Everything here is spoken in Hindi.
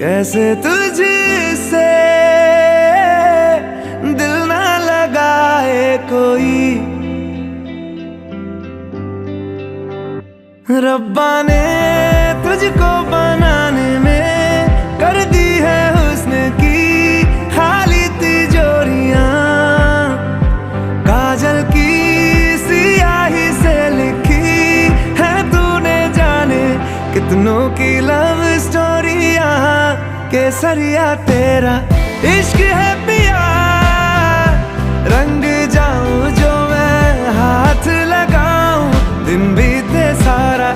कैसे तुझसे दिल ना लगाए कोई, रब्बा ने तुझको बनाने में कर दी है हुस्न की खाली तिजोरियां, काजल की सियाही से लिखी है तूने जाने कितनों की लव स्टोरियां। केसरिया तेरा इश्क है पिया, रंग जाऊं जो मैं हाथ लगाऊं, दिन बीते सारा